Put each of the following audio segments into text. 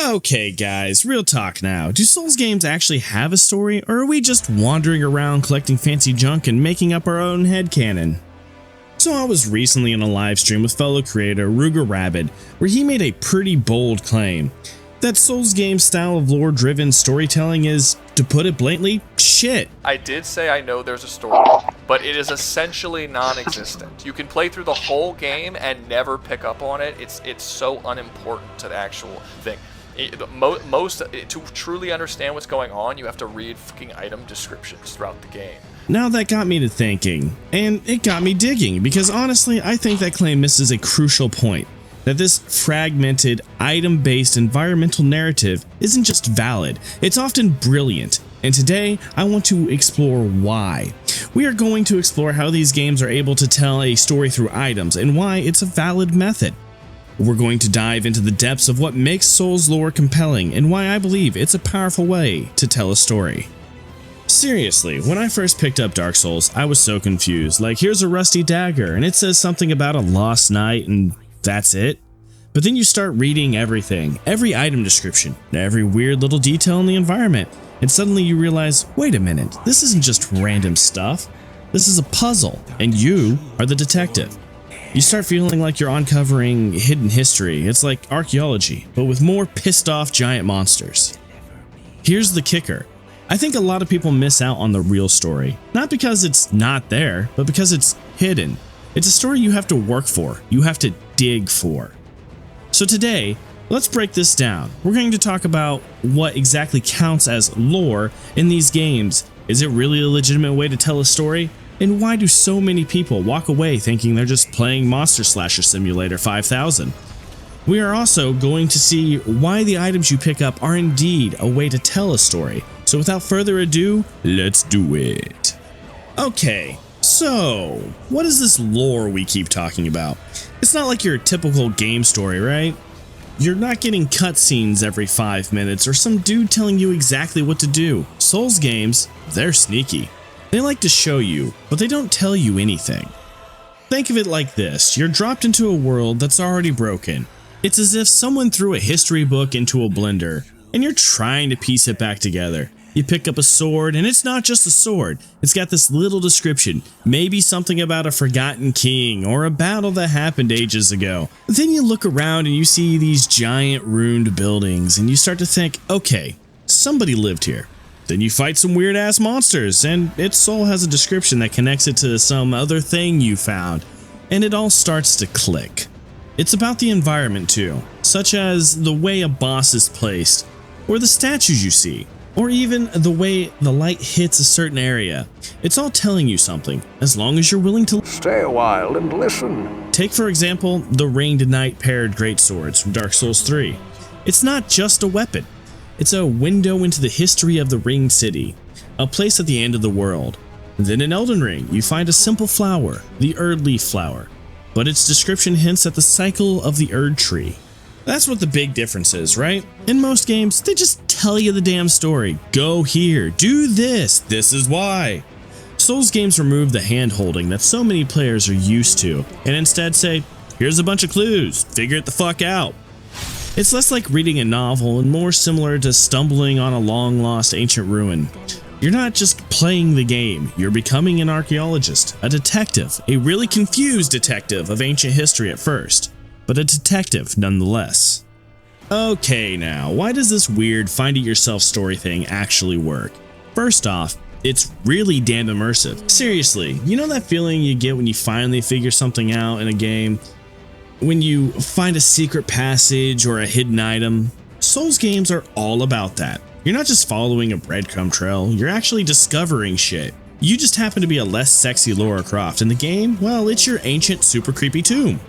Okay guys, real talk now. Do Souls games actually have a story, or are we just wandering around collecting fancy junk and making up our own headcanon? So I was recently in a live stream with fellow creator Ruger Rabbit, where he made a pretty bold claim that Souls game style of lore-driven storytelling is, to put it blatantly, shit. I did say I know there's a story, but it is essentially non-existent. You can play through the whole game and never pick up on it. It's so unimportant to the actual thing. To truly understand what's going on, you have to read fucking item descriptions throughout the game. Now that got me to thinking, and it got me digging, because honestly, I think that claim misses a crucial point. That this fragmented, item-based environmental narrative isn't just valid, it's often brilliant. And today, I want to explore why. We are going to explore how these games are able to tell a story through items and why it's a valid method. We're going to dive into the depths of what makes Souls lore compelling and why I believe it's a powerful way to tell a story. Seriously, when I first picked up Dark Souls, I was so confused. Like, here's a rusty dagger and it says something about a lost knight and that's it. But then you start reading everything, every item description, every weird little detail in the environment, and suddenly you realize, wait a minute, this isn't just random stuff. This is a puzzle, and you are the detective. You start feeling like you're uncovering hidden history. It's like archaeology, but with more pissed off giant monsters. Here's the kicker. I think a lot of people miss out on the real story, not because it's not there, but because it's hidden. It's a story you have to work for, you have to dig for. So today, let's break this down. We're going to talk about what exactly counts as lore in these games. Is it really a legitimate way to tell a story? And why do so many people walk away thinking they're just playing Monster Slasher Simulator 5000? We are also going to see why the items you pick up are indeed a way to tell a story. So without further ado, let's do it. Okay. So, what is this lore we keep talking about? It's not like your typical game story, right? You're not getting cutscenes every 5 minutes or some dude telling you exactly what to do. Souls games, they're sneaky. They like to show you, but they don't tell you anything. Think of it like this, you're dropped into a world that's already broken. It's as if someone threw a history book into a blender, and you're trying to piece it back together. You pick up a sword, and it's not just a sword. It's got this little description, maybe something about a forgotten king or a battle that happened ages ago. Then you look around and you see these giant ruined buildings, and you start to think, okay, somebody lived here. Then you fight some weird ass monsters, and its soul has a description that connects it to some other thing you found, and it all starts to click. It's about the environment too, such as the way a boss is placed, or the statues you see, or even the way the light hits a certain area. It's all telling you something, as long as you're willing to stay a while and listen. Take for example, the Ringed Knight paired greatswords from Dark Souls 3. It's not just a weapon, it's a window into the history of the Ringed City, a place at the end of the world. Then in Elden Ring, you find a simple flower, the Erd Leaf flower, but its description hints at the cycle of the Erd tree. That's what the big difference is, right? In most games, they just tell you the damn story. Go here, do this, this is why. Souls games remove the hand-holding that so many players are used to, and instead say, here's a bunch of clues, figure it the fuck out. It's less like reading a novel and more similar to stumbling on a long-lost ancient ruin. You're not just playing the game, you're becoming an archaeologist, a detective, a really confused detective of ancient history at first, but a detective nonetheless. Okay now, why does this weird find-it-yourself story thing actually work? First off, it's really damn immersive. Seriously, you know that feeling you get when you finally figure something out in a game? When you find a secret passage or a hidden item? Souls games are all about that. You're not just following a breadcrumb trail, you're actually discovering shit. You just happen to be a less sexy Lara Croft, and the game, well, it's your ancient super creepy tomb.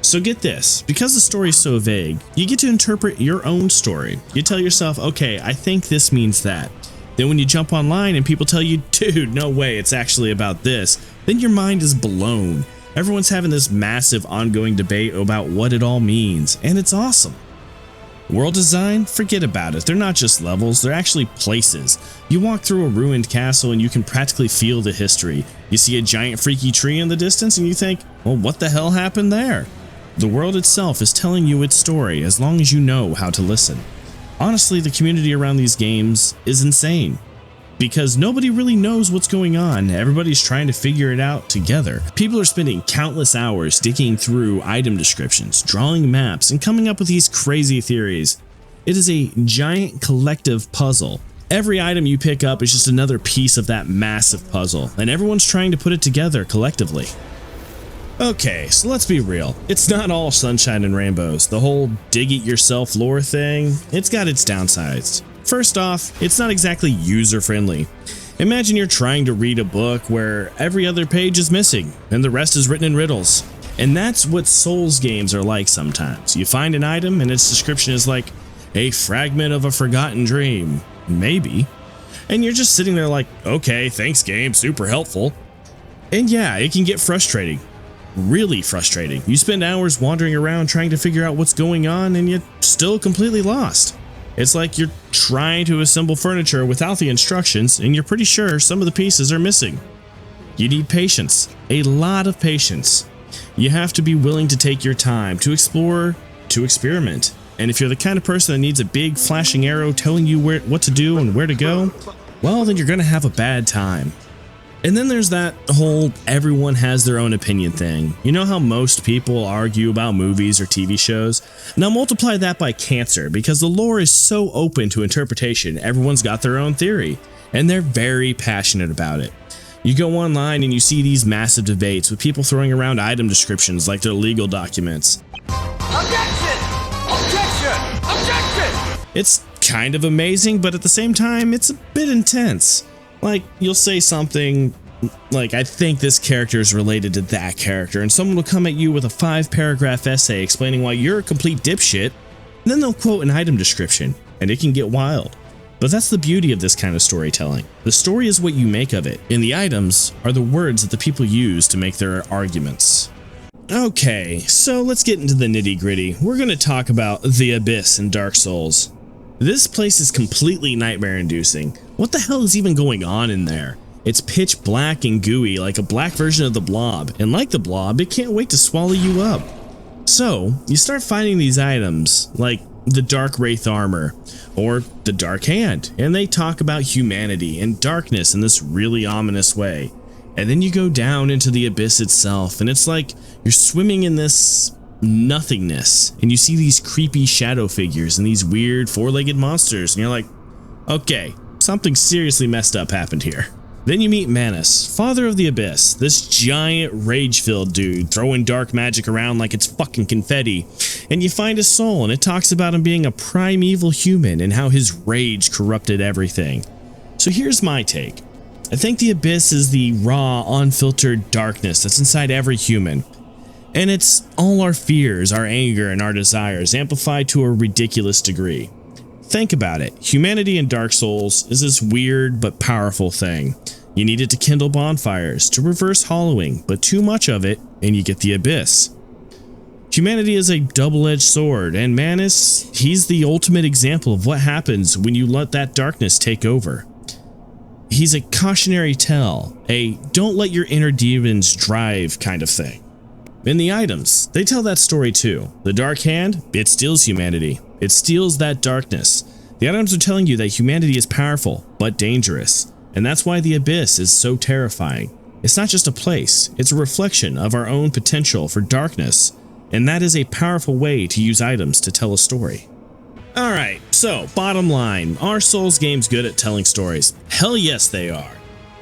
So get this, because the story is so vague, you get to interpret your own story. You tell yourself, okay, I think this means that. Then when you jump online and people tell you, dude, no way, it's actually about this, then your mind is blown. Everyone's having this massive ongoing debate about what it all means, and it's awesome. World design? Forget about it. They're not just levels, they're actually places. You walk through a ruined castle and you can practically feel the history. You see a giant freaky tree in the distance and you think, well, what the hell happened there? The world itself is telling you its story as long as you know how to listen. Honestly, the community around these games is insane because nobody really knows what's going on. Everybody's trying to figure it out together. People are spending countless hours digging through item descriptions, drawing maps, and coming up with these crazy theories. It is a giant collective puzzle. Every item you pick up is just another piece of that massive puzzle, and everyone's trying to put it together collectively. Okay, so let's be real. It's not all sunshine and rainbows. The whole dig it yourself lore thing, it's got its downsides. First off, it's not exactly user-friendly. Imagine you're trying to read a book where every other page is missing and the rest is written in riddles. And that's what Souls games are like sometimes. You find an item and its description is like, a fragment of a forgotten dream. Maybe. And you're just sitting there like, okay, thanks game, super helpful. And yeah, it can get frustrating. Really frustrating. You spend hours wandering around trying to figure out what's going on and you're still completely lost. It's like you're trying to assemble furniture without the instructions and you're pretty sure some of the pieces are missing. You need patience, a lot of patience. You have to be willing to take your time to explore, to experiment. And if you're the kind of person that needs a big flashing arrow telling you what to do and where to go, well, then you're going to have a bad time. And then there's that whole everyone has their own opinion thing. You know how most people argue about movies or TV shows? Now multiply that by cancer, because the lore is so open to interpretation, everyone's got their own theory, and they're very passionate about it. You go online and you see these massive debates with people throwing around item descriptions like they're legal documents. Objection! Objection! Objection! It's kind of amazing, but at the same time, it's a bit intense. Like, you'll say something like, I think this character is related to that character, and someone will come at you with a 5-paragraph essay explaining why you're a complete dipshit, and then they'll quote an item description, and it can get wild. But that's the beauty of this kind of storytelling. The story is what you make of it, and the items are the words that the people use to make their arguments. Okay, so let's get into the nitty-gritty. We're going to talk about the Abyss in Dark Souls. This place is completely nightmare-inducing. What the hell is even going on in there? It's pitch black and gooey like a black version of the Blob, and like the Blob, it can't wait to swallow you up. So, you start finding these items, like the Dark Wraith Armor, or the Dark Hand, and they talk about humanity and darkness in this really ominous way. And then you go down into the Abyss itself, and it's like you're swimming in this nothingness, and you see these creepy shadow figures and these weird 4-legged monsters, and you're like, okay, something seriously messed up happened here. Then you meet Manus, father of the Abyss, this giant rage-filled dude throwing dark magic around like it's fucking confetti, and you find his soul, and it talks about him being a primeval human and how his rage corrupted everything. So here's my take. I think the Abyss is the raw, unfiltered darkness that's inside every human. And it's all our fears, our anger, and our desires amplified to a ridiculous degree. Think about it. Humanity in Dark Souls is this weird but powerful thing. You need it to kindle bonfires, to reverse hollowing, but too much of it, and you get the Abyss. Humanity is a double-edged sword, and Manus, he's the ultimate example of what happens when you let that darkness take over. He's a cautionary tale, a don't let your inner demons drive kind of thing. In the items, they tell that story too. The Dark Hand, it steals humanity. It steals that darkness. The items are telling you that humanity is powerful, but dangerous. And that's why the Abyss is so terrifying. It's not just a place, it's a reflection of our own potential for darkness. And that is a powerful way to use items to tell a story. Alright, so bottom line, are Souls games good at telling stories? Hell yes they are.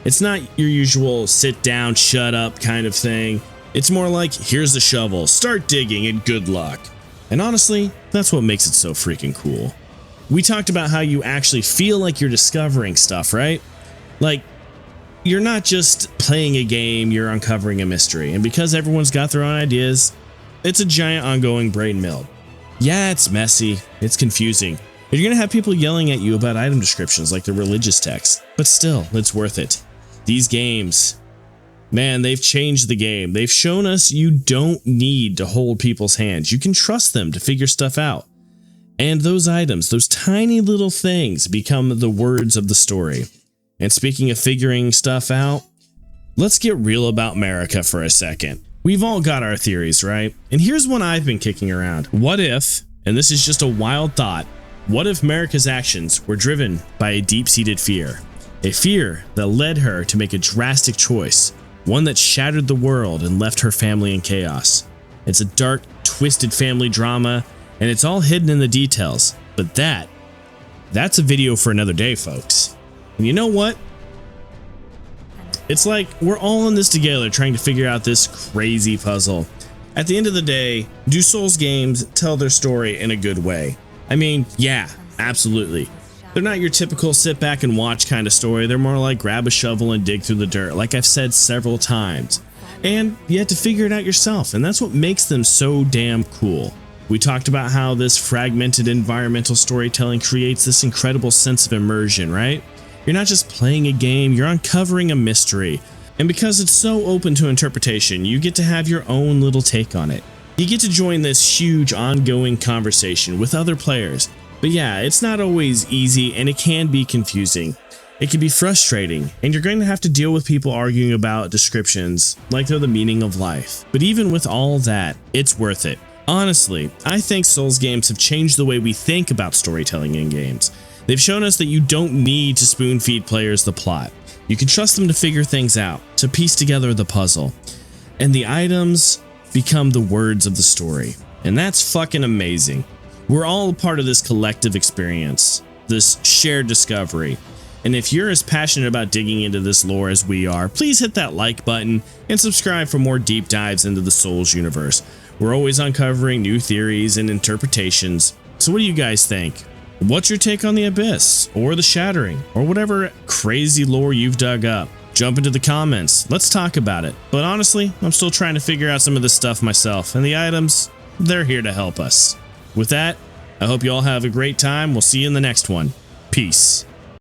It's not your usual sit down, shut up kind of thing. It's more like, here's the shovel, start digging and good luck. And honestly, that's what makes it so freaking cool. We talked about how you actually feel like you're discovering stuff, right? Like, you're not just playing a game, you're uncovering a mystery. And because everyone's got their own ideas, it's a giant ongoing brain meld. Yeah, it's messy, it's confusing, and you're gonna have people yelling at you about item descriptions like they're religious texts, but still, it's worth it. These games, man, they've changed the game. They've shown us you don't need to hold people's hands. You can trust them to figure stuff out. And those items, those tiny little things, become the words of the story. And speaking of figuring stuff out, let's get real about Marika for a second. We've all got our theories, right? And here's one I've been kicking around. What if, and this is just a wild thought, What if Marika's actions were driven by a deep-seated fear? A fear that led her to make a drastic choice, one that shattered the world and left her family in chaos. It's a dark, twisted family drama, and it's all hidden in the details, but that's a video for another day, folks. And you know what? It's like we're all in this together trying to figure out this crazy puzzle. At the end of the day, do Souls games tell their story in a good way? I mean, yeah, absolutely. They're not your typical sit back and watch kind of story. They're more like grab a shovel and dig through the dirt, like I've said several times. And you have to figure it out yourself, and that's what makes them so damn cool. We talked about how this fragmented environmental storytelling creates this incredible sense of immersion, right? You're not just playing a game, you're uncovering a mystery. And because it's so open to interpretation, you get to have your own little take on it. You get to join this huge ongoing conversation with other players. But yeah, it's not always easy and it can be confusing. It can be frustrating, and you're going to have to deal with people arguing about descriptions like they're the meaning of life. But even with all that, it's worth it. Honestly, I think Souls games have changed the way we think about storytelling in games. They've shown us that you don't need to spoon-feed players the plot. You can trust them to figure things out, to piece together the puzzle. And the items become the words of the story. And that's fucking amazing. We're all a part of this collective experience, this shared discovery. And if you're as passionate about digging into this lore as we are, please hit that like button and subscribe for more deep dives into the Souls universe. We're always uncovering new theories and interpretations. So what do you guys think? What's your take on the Abyss, or the Shattering, or whatever crazy lore you've dug up? Jump into the comments, let's talk about it. But honestly, I'm still trying to figure out some of this stuff myself, and the items, they're here to help us. With that, I hope you all have a great time. We'll see you in the next one. Peace.